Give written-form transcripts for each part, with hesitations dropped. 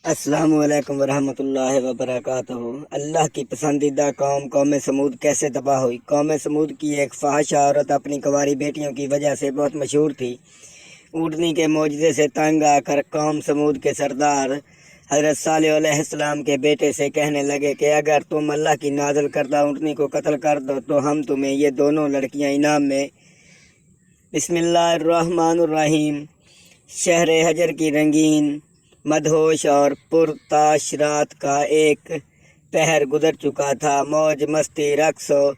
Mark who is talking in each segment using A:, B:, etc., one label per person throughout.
A: السلام علیکم ورحمۃ اللہ وبرکاتہ۔ اللہ کی پسندیدہ قوم سمود کیسے تباہ ہوئی؟ قوم سمود کی ایک فحش عورت اپنی کنواری بیٹیوں کی وجہ سے بہت مشہور تھی۔ اونٹنی کے معجزے سے تنگ آ کر قوم سمود کے سردار حضرت صالح علیہ السلام کے بیٹے سے کہنے لگے کہ اگر تم اللہ کی نازل کردہ اونٹنی کو قتل کر دو تو ہم تمہیں یہ دونوں لڑکیاں انعام میں۔ بسم اللہ الرحمن الرحیم۔ شہر حجر کی رنگین، مدہوش اور پرتاش رات کا ایک پہر گزر چکا تھا۔ موج مستی، رقص و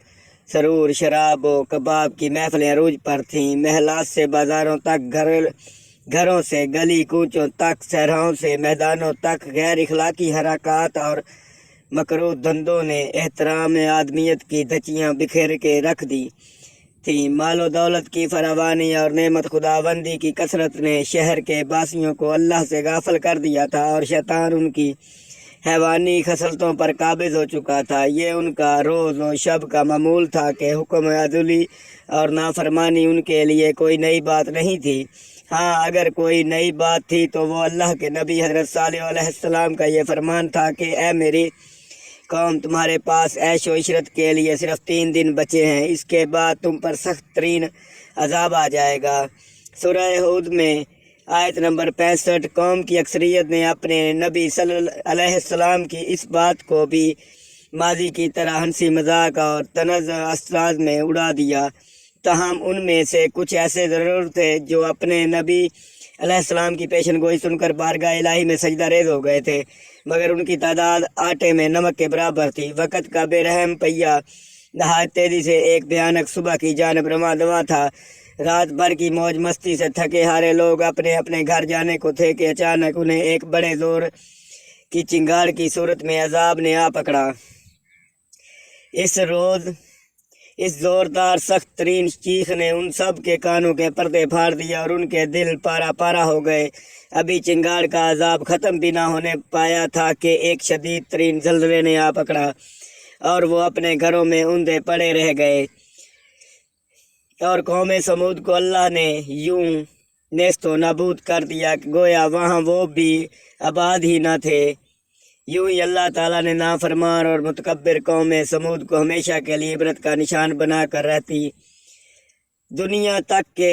A: سرور، شراب و کباب کی محفلیں عروج پر تھیں۔ محلات سے بازاروں تک، گھروں سے گلی کوچوں تک، صحراؤں سے میدانوں تک غیر اخلاقی حرکات اور مکروہ دھندوں نے احترام آدمیت کی دھچیاں بکھیر کے رکھ دی تھی۔ مال و دولت کی فراوانی اور نعمت خداوندی کی کثرت نے شہر کے باسیوں کو اللہ سے غافل کر دیا تھا اور شیطان ان کی حیوانی خصلتوں پر قابض ہو چکا تھا۔ یہ ان کا روز و شب کا معمول تھا کہ حکم عدلی اور نافرمانی ان کے لیے کوئی نئی بات نہیں تھی۔ ہاں، اگر کوئی نئی بات تھی تو وہ اللہ کے نبی حضرت صالح علیہ السلام کا یہ فرمان تھا کہ اے میری قوم، تمہارے پاس عیش و عشرت کے لیے صرف 3 دن بچے ہیں، اس کے بعد تم پر سخت ترین عذاب آ جائے گا۔ سورہ ہود میں آیت نمبر 65۔ قوم کی اکثریت نے اپنے نبی صلی اللہ علیہ السلام کی اس بات کو بھی ماضی کی طرح ہنسی مذاق اور طنز انداز میں اڑا دیا۔ تاہم ان میں سے کچھ ایسے ضرور تھے جو اپنے نبی علیہ السلام کی پیشن گوئی سن کر بارگاہ الہی میں سجدہ ریز ہو گئے تھے، مگر ان کی تعداد آٹے میں نمک کے برابر تھی۔ وقت کا بے رحم پہیہ نہایت تیزی سے ایک بھیانک صبح کی جانب رواں دواں تھا۔ رات بھر کی موج مستی سے تھکے ہارے لوگ اپنے اپنے گھر جانے کو تھے کہ اچانک انہیں ایک بڑے زور کی چنگاڑ کی صورت میں عذاب نے آ پکڑا۔ اس زوردار سخت ترین چیخ نے ان سب کے کانوں کے پردے پھاڑ دیا اور ان کے دل پارا پارا ہو گئے۔ ابھی چنگاڑ کا عذاب ختم بھی نہ ہونے پایا تھا کہ ایک شدید ترین زلزلے نے آ پکڑا اور وہ اپنے گھروں میں اوندے پڑے رہ گئے۔ اور قوم سمود کو اللہ نے یوں نیست و نابود کر دیا کہ گویا وہاں وہ بھی آباد ہی نہ تھے۔ یوں ہی اللہ تعالیٰ نے نافرمان اور متکبر قوم سمود کو ہمیشہ کے لیے عبرت کا نشان بنا کر رہتی دنیا تک کے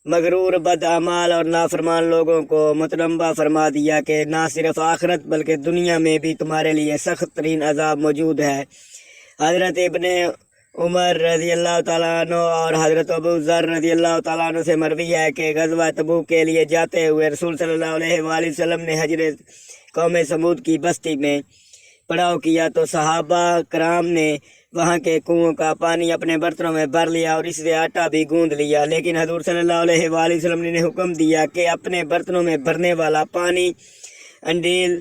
A: مغرور بدعمال اور نافرمان لوگوں کو متنبہ فرما دیا کہ نہ صرف آخرت بلکہ دنیا میں بھی تمہارے لیے سخت ترین عذاب موجود ہے۔ حضرت ابن عمر رضی اللہ تعالیٰ عنہ اور حضرت ابو ذر رضی اللہ تعالیٰ عنہ سے مروی ہے کہ غزوہ تبوک کے لیے جاتے ہوئے رسول صلی اللہ علیہ وآلہ وسلم نے حجر قوم سمود کی بستی میں پڑاؤ کیا تو صحابہ کرام نے وہاں کے کنوؤں کا پانی اپنے برتنوں میں بھر لیا اور اس سے آٹا بھی گوندھ لیا، لیکن حضور صلی اللہ علیہ وآلہ وسلم نے حکم دیا کہ اپنے برتنوں میں بھرنے والا پانی انڈیل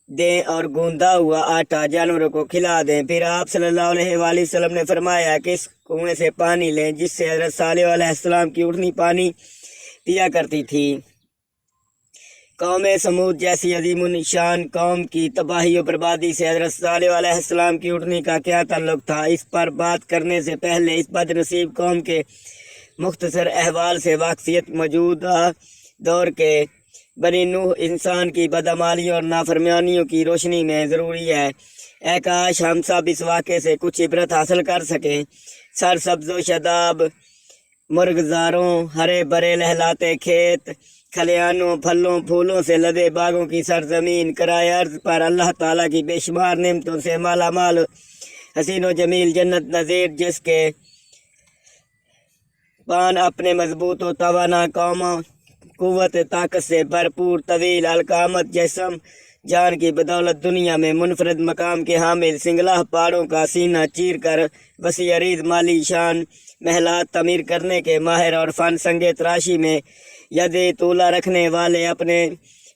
A: دیں اور گوندا ہوا آٹا جانوروں کو کھلا دیں۔ پھر آپ صلی اللہ علیہ وآلہ وسلم نے فرمایا کہ اس کنویں سے پانی لیں جس سے حضرت صالح علیہ السلام کی اونٹنی پانی پیا کرتی تھی۔ قوم سمود جیسی عظیم الشان قوم کی تباہی و بربادی سے حضرت صالح علیہ السلام کی اونٹنی کا کیا تعلق تھا؟ اس پر بات کرنے سے پہلے اس بد نصیب قوم کے مختصر احوال سے واقفیت موجودہ دور کے بنی نوح انسان کی بدعمالیوں اور نافرمانیوں کی روشنی میں ضروری ہے۔ اے کاش ہم سب اس واقعے سے کچھ عبرت حاصل کر سکیں۔ سرسبز و شاداب مرغزاروں، ہرے بھرے لہلاتے کھیت کھلیانوں، پھلوں پھولوں سے لدے باغوں کی سرزمین کرائے ارض پر اللہ تعالیٰ کی بے شمار نعمتوں سے مالا مال حسین و جمیل جنت نظیر جس کے پان اپنے مضبوط و توانا قوت طاقت سے بھرپور طویل القامت جسم جان کی بدولت دنیا میں منفرد مقام کے حامل سنگلاہ پہاڑوں کا سینہ چیر کر وسیع عریض مالی شان محلات تعمیر کرنے کے ماہر اور فن سنگ تراشی میں ید طولہ رکھنے والے اپنے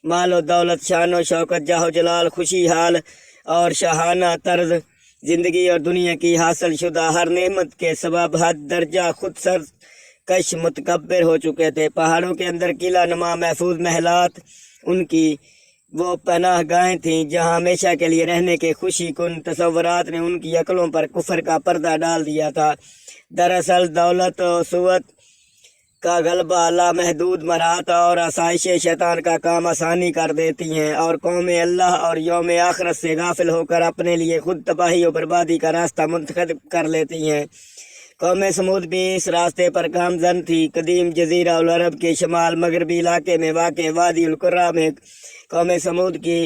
A: مال و دولت، شان و شوکت، جاہ و جلال، خوشی حال اور شاہانہ طرز زندگی اور دنیا کی حاصل شدہ ہر نعمت کے سبب حد درجہ خود سرکش متکبر ہو چکے تھے۔ پہاڑوں کے اندر قلعہ نما محفوظ محلات ان کی وہ پناہ گاہیں تھیں جہاں ہمیشہ کے لیے رہنے کے خوشی کن تصورات نے ان کی عقلوں پر کفر کا پردہ ڈال دیا تھا۔ دراصل دولت و کا غلبہ لامحدود مرات اور آسائشیں شیطان کا کام آسانی کر دیتی ہیں، اور قوم اللہ اور یوم آخرت سے غافل ہو کر اپنے لیے خود تباہی و بربادی کا راستہ منتخب کر لیتی ہیں۔ قوم سمود بھی اس راستے پر گامزن تھی۔ قدیم جزیرہ العرب کے شمال مغربی علاقے میں واقع وادی القرہ میں قوم سمود کی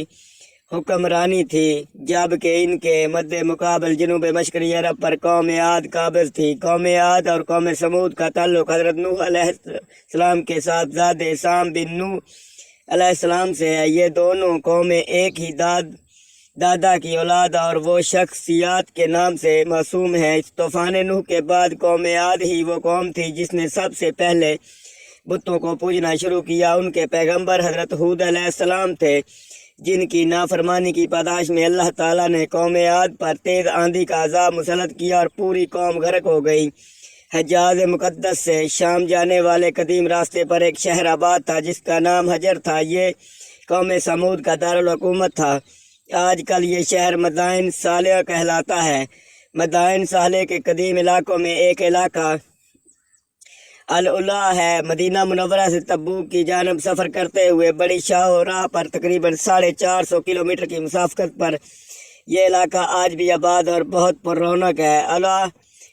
A: حکمرانی تھی، جبکہ ان کے مد مقابل جنوب مشرقی عرب پر قوم عاد قابض تھی۔ قوم عاد اور قوم سمود کا تعلق حضرت نوح علیہ السلام کے صاحب زادے سام بن نوح علیہ السلام سے ہے۔ یہ دونوں قومیں ایک ہی دادا کی اولاد اور وہ شخصیات کے نام سے موسوم ہیں۔ اس طوفان نوح کے بعد قوم عاد ہی وہ قوم تھی جس نے سب سے پہلے بتوں کو پوجنا شروع کیا۔ ان کے پیغمبر حضرت ہود علیہ السلام تھے، جن کی نافرمانی کی پاداش میں اللہ تعالیٰ نے قوم عاد پر تیز آندھی کا عذاب مسلط کیا اور پوری قوم غرق ہو گئی۔ حجاز مقدس سے شام جانے والے قدیم راستے پر ایک شہر آباد تھا جس کا نام حجر تھا۔ یہ قوم سمود کا دارالحکومت تھا۔ آج کل یہ شہر مدائن صالحہ کہلاتا ہے۔ مدائن صالح کے قدیم علاقوں میں ایک علاقہ العلا ہے۔ مدینہ منورہ سے تبوک کی جانب سفر کرتے ہوئے بڑی شاہ راہ پر تقریباً 450 کلومیٹر کی مسافت پر یہ علاقہ آج بھی آباد اور بہت پر رونق ہے۔ العلا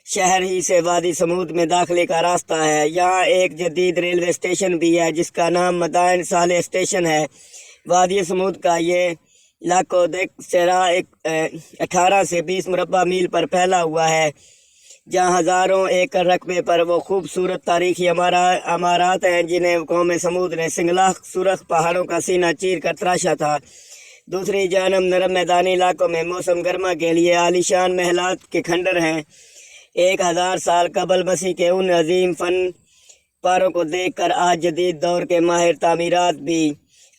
A: شہر ہی سے وادی سمود میں داخلے کا راستہ ہے۔ یہاں ایک جدید ریلوے اسٹیشن بھی ہے جس کا نام مدائن صالح اسٹیشن ہے۔ وادی سمود کا یہ علاقہ صحرا 18 سے 20 مربع میل پر پھیلا ہوا ہے، جہاں ہزاروں ایکڑ رقبے پر وہ خوبصورت تاریخی عمارات ہیں جنہیں قوم سمود نے سنگلاخ سرخ پہاڑوں کا سینہ چیر کر تراشا تھا۔ دوسری جانب نرم میدانی علاقوں میں موسم گرما کے لیے عالیشان محلات کے کھنڈر ہیں۔ 1000 سال قبل مسیح کے ان عظیم فن پاروں کو دیکھ کر آج جدید دور کے ماہر تعمیرات بھی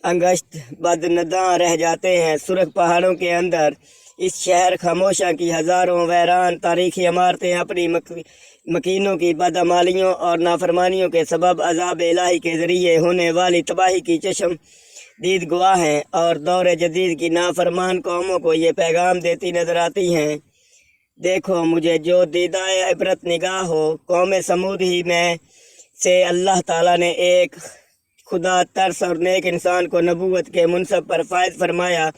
A: انگشت بدنداں رہ جاتے ہیں۔ سرخ پہاڑوں کے اندر اس شہر خاموشاں کی ہزاروں ویران تاریخی عمارتیں اپنی مکینوں کی بدعمالیوں اور نافرمانیوں کے سبب عذاب الہی کے ذریعے ہونے والی تباہی کی چشم دید گواہ ہیں، اور دور جدید کی نافرمان قوموں کو یہ پیغام دیتی نظر آتی ہیں، دیکھو مجھے جو دیدہ عبرت نگاہ ہو۔ قوم سمود ہی میں سے اللہ تعالیٰ نے ایک خدا ترس اور نیک انسان کو نبوت کے منصب پر فائز فرمایا۔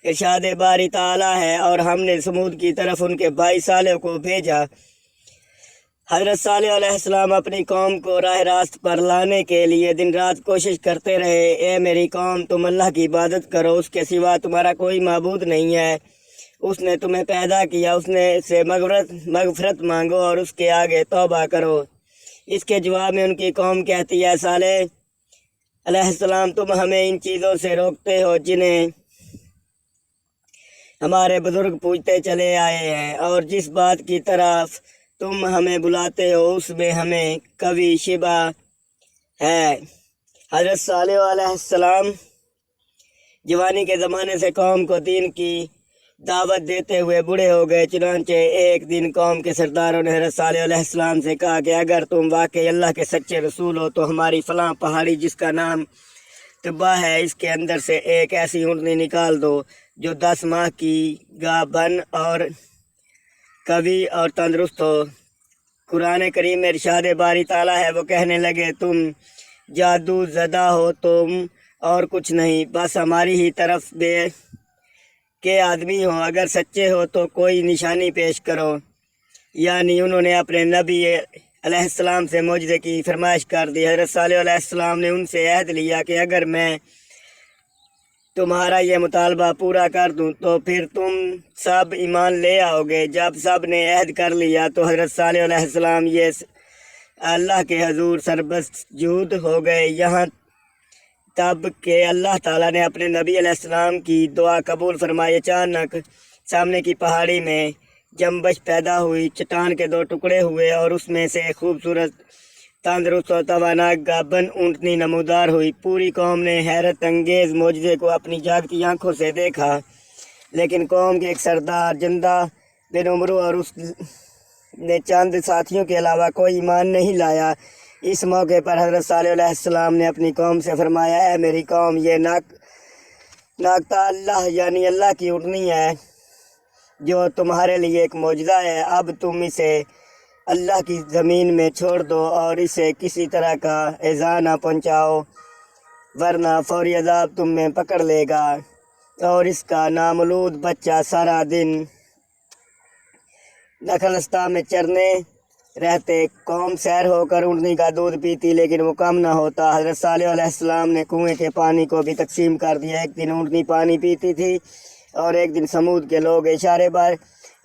A: ارشاد باری تعالیٰ ہے، اور ہم نے سمود کی طرف ان کے بھائی صالح کو بھیجا۔ حضرت صالح علیہ السلام اپنی قوم کو راہ راست پر لانے کے لیے دن رات کوشش کرتے رہے۔ اے میری قوم، تم اللہ کی عبادت کرو، اس کے سوا تمہارا کوئی معبود نہیں ہے۔ اس نے تمہیں پیدا کیا، اس نے سے مغفرت مانگو اور اس کے آگے توبہ کرو۔ اس کے جواب میں ان کی قوم کہتی ہے، صالح علیہ السلام، تم ہمیں ان چیزوں سے روکتے ہو جنہیں ہمارے بزرگ پوجتے چلے آئے ہیں، اور جس بات کی طرف تم ہمیں بلاتے ہو اس میں ہمیں کبھی شبہ ہے۔ حضرت صالح علیہ السلام جوانی کے زمانے سے قوم کو دین کی دعوت دیتے ہوئے بوڑھے ہو گئے۔ چنانچہ ایک دن قوم کے سرداروں نے حضرت صالح علیہ السلام سے کہا کہ اگر تم واقعی اللہ کے سچے رسول ہو تو ہماری فلاں پہاڑی جس کا نام طبا ہے، اس کے اندر سے ایک ایسی اونٹنی نکال دو جو 10 ماہ کی گابن اور قوی اور تندرست ہو۔ قرآن کریم میں ارشاد باری تعالیٰ ہے، وہ کہنے لگے، تم جادو زدہ ہو تم اور کچھ نہیں، بس ہماری ہی طرف کے آدمی ہو، اگر سچے ہو تو کوئی نشانی پیش کرو۔ یعنی انہوں نے اپنے نبی علیہ السلام سے معجزے کی فرمائش کر دی۔ حضرت صالح علیہ السلام نے ان سے عہد لیا کہ اگر میں تمہارا یہ مطالبہ پورا کر دوں تو پھر تم سب ایمان لے آؤ گے۔ جب سب نے عہد کر لیا تو حضرت صالح علیہ السلام یہ اللہ کے حضور سربسجود ہو گئے، یہاں تب کہ اللہ تعالیٰ نے اپنے نبی علیہ السلام کی دعا قبول فرمائی۔ اچانک سامنے کی پہاڑی میں جنبش پیدا ہوئی، چٹان کے 2 ٹکڑے ہوئے اور اس میں سے ایک خوبصورت تندرست اور تواناک گابن اونٹنی نمودار ہوئی۔ پوری قوم نے حیرت انگیز معجزے کو اپنی جاگتی آنکھوں سے دیکھا، لیکن قوم کے ایک سردار جندہ بن عمرو اور اس نے چند ساتھیوں کے علاوہ کوئی ایمان نہیں لایا۔ اس موقع پر حضرت صالح علیہ السلام نے اپنی قوم سے فرمایا، اے میری قوم، یہ ناقتہ اللہ یعنی اللہ کی اونٹنی ہے جو تمہارے لیے ایک معجزہ ہے۔ اب تم اسے اللہ کی زمین میں چھوڑ دو اور اسے کسی طرح کا ایذا نہ پہنچاؤ، ورنہ فوری عذاب تم میں پکڑ لے گا۔ اور اس کا نامولود بچہ سارا دن نخلستہ میں چرنے رہتے، قوم سیر ہو کر اونٹنی کا دودھ پیتی لیکن وہ کم نہ ہوتا۔ حضرت صالح علیہ السلام نے کنویں کے پانی کو بھی تقسیم کر دیا۔ ایک دن اونٹنی پانی پیتی تھی اور ایک دن سمود کے لوگ۔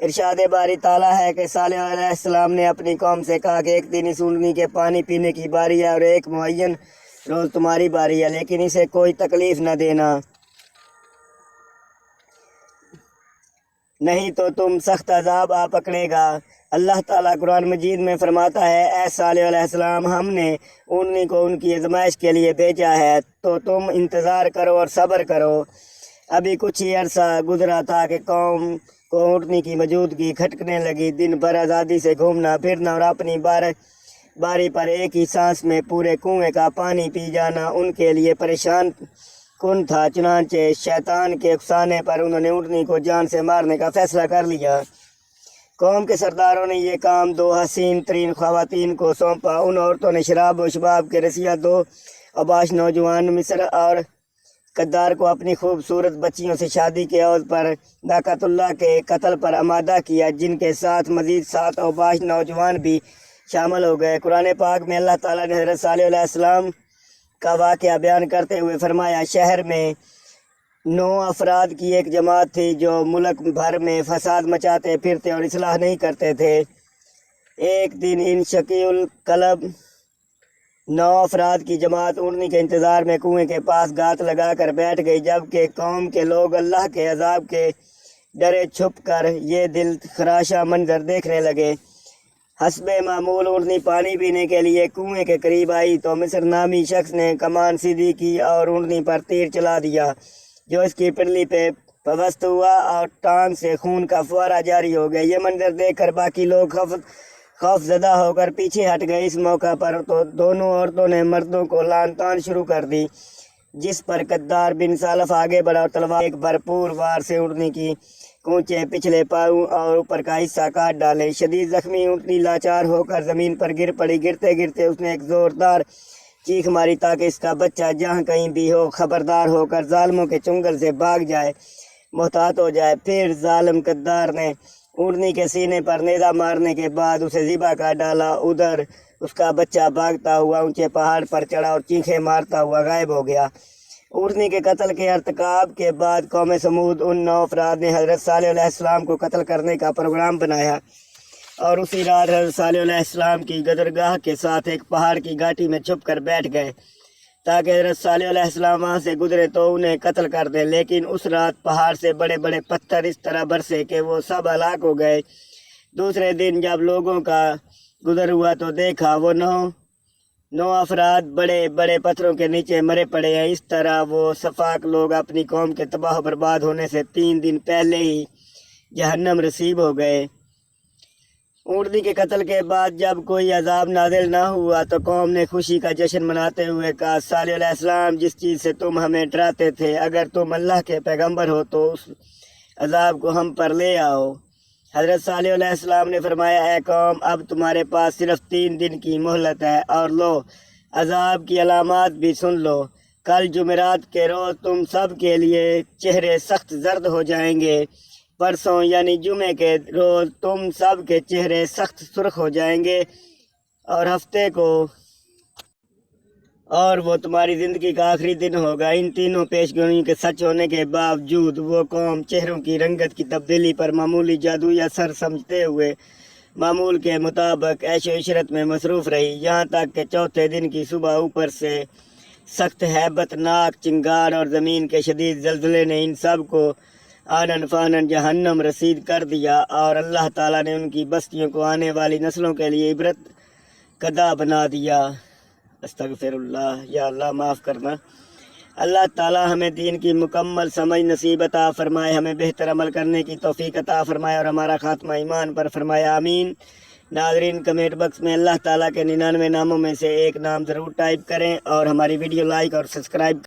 A: ارشاد باری تعالیٰ ہے کہ صالح علیہ السلام نے اپنی قوم سے کہا کہ ایک دن اس اونٹنی کے پانی پینے کی باری ہے اور ایک معین روز تمہاری باری ہے، لیکن اسے کوئی تکلیف نہ دینا، نہیں تو تم سخت عذاب آ پکڑے گا۔ اللہ تعالیٰ قرآن مجید میں فرماتا ہے، اے صالح علیہ السلام، ہم نے اونٹنی کو ان کی آزمائش کے لیے بھیجا ہے، تو تم انتظار کرو اور صبر کرو۔ ابھی کچھ ہی عرصہ گزرا تھا کہ قوم کو اونٹنی کی موجودگی کھٹکنے لگی۔ دن بھر آزادی سے گھومنا پھرنا اور اپنی باری پر ایک ہی سانس میں پورے کنویں کا پانی پی جانا ان کے لیے پریشان کن تھا۔ چنانچہ شیطان کے اکسانے پر انہوں نے اونٹنی کو جان سے مارنے کا فیصلہ کر لیا۔ قوم کے سرداروں نے یہ کام دو حسین ترین خواتین کو سونپا۔ ان عورتوں نے شراب و شباب کے رسیا دو اوباش نوجوان مصر اور قدار کو اپنی خوبصورت بچیوں سے شادی کے عوض پر داقت اللہ کے قتل پر آمادہ کیا، جن کے ساتھ مزید 7 اوباش نوجوان بھی شامل ہو گئے۔ قرآن پاک میں اللہ تعالیٰ نے حضرت صالح علیہ السلام کا واقعہ بیان کرتے ہوئے فرمایا، شہر میں 9 افراد کی ایک جماعت تھی جو ملک بھر میں فساد مچاتے پھرتے اور اصلاح نہیں کرتے تھے۔ ایک دن ان شقی القلب 9 افراد کی جماعت اونٹنی کے انتظار میں کنویں کے پاس گات لگا کر بیٹھ گئی، جبکہ قوم کے لوگ اللہ کے عذاب کے ڈرے چھپ کر یہ دل خراشہ منظر دیکھنے لگے۔ حسب معمول اونٹنی پانی پینے کے لیے کنویں کے قریب آئی تو مصر نامی شخص نے کمان سیدھی کی اور اونٹنی پر تیر چلا دیا، جو اس کی پنڈلی پہ پوست ہوا اور ٹانگ سے خون کا فوارہ جاری ہو گیا۔ یہ منظر دیکھ کر باقی لوگ خوف زدہ ہو کر پیچھے ہٹ گئے۔ اس موقع پر تو دونوں عورتوں نے مردوں کو لعن طعن شروع کر دی، جس پر قدار بن سالف آگے بڑھا اور تلوار ایک بھرپور وار سے اونٹنی کی کونچے پچھلے پاؤں اور اوپر کا حصہ کاٹ ڈالے۔ شدید زخمی اونٹنی لاچار ہو کر زمین پر گر پڑی۔ گرتے گرتے اس نے ایک زوردار چیخ ماری تاکہ اس کا بچہ جہاں کہیں بھی ہو خبردار ہو کر ظالموں کے چنگل سے بھاگ جائے، محتاط ہو جائے۔ پھر ظالم قدار نے اونٹنی کے سینے پر نیزہ مارنے کے بعد اسے ذبح کر ڈالا۔ ادھر اس کا بچہ بھاگتا ہوا اونچے پہاڑ پر چڑھا اور چیخیں مارتا ہوا غائب ہو گیا۔ اونٹنی کے قتل کے ارتکاب کے بعد قوم سمود ان 9 افراد نے حضرت صالح علیہ السلام کو قتل کرنے کا پروگرام بنایا اور اسی رات حضرت صالح علیہ السلام کی گزرگاہ کے ساتھ ایک پہاڑ کی گھاٹی میں چھپ کر بیٹھ گئے تاکہ حضرت صالح علیہ السلام وہاں سے گزرے تو انہیں قتل کر دیں، لیکن اس رات پہاڑ سے بڑے بڑے پتھر اس طرح برسے کہ وہ سب ہلاک ہو گئے۔ دوسرے دن جب لوگوں کا گزر ہوا تو دیکھا وہ 9 افراد بڑے بڑے پتھروں کے نیچے مرے پڑے ہیں۔ اس طرح وہ صفاق لوگ اپنی قوم کے تباہ و برباد ہونے سے 3 دن پہلے ہی جہنم نصیب ہو گئے۔ اونٹنی کے قتل کے بعد جب کوئی عذاب نازل نہ ہوا تو قوم نے خوشی کا جشن مناتے ہوئے کہا، صالح علیہ السلام، جس چیز سے تم ہمیں ڈراتے تھے، اگر تم اللہ کے پیغمبر ہو تو اس عذاب کو ہم پر لے آؤ۔ حضرت صالح علیہ السلام نے فرمایا، اے قوم، اب تمہارے پاس صرف 3 دن کی مہلت ہے، اور لو عذاب کی علامات بھی سن لو۔ کل جمعرات کے روز تم سب کے لیے چہرے سخت زرد ہو جائیں گے۔ پرسوں یعنی جمعے کے روز تم سب کے چہرے سخت سرخ ہو جائیں گے، اور ہفتے کو اور وہ تمہاری زندگی کا آخری دن ہوگا۔ ان تینوں پیشگوئیوں کے سچ ہونے کے باوجود وہ قوم چہروں کی رنگت کی تبدیلی پر معمولی جادو یا سر سمجھتے ہوئے معمول کے مطابق عیش و عشرت میں مصروف رہی، یہاں تک کہ چوتھے دن کی صبح اوپر سے سخت ہیبت ناک چنگار اور زمین کے شدید زلزلے نے ان سب کو آنن فانن جہنم رسید کر دیا، اور اللہ تعالیٰ نے ان کی بستیوں کو آنے والی نسلوں کے لیے عبرت قدا بنا دیا۔ استغفر اللہ، یا اللہ معاف کرنا۔ اللہ تعالیٰ ہمیں دین کی مکمل سمجھ نصیب عطا فرمائے، ہمیں بہتر عمل کرنے کی توفیق عطا فرمائے اور ہمارا خاتمہ ایمان پر فرمائے، آمین۔ ناظرین، کمنٹ باکس میں اللہ تعالیٰ کے 99 ناموں میں سے ایک نام ضرور ٹائپ کریں اور ہماری ویڈیو لائک اور سبسکرائب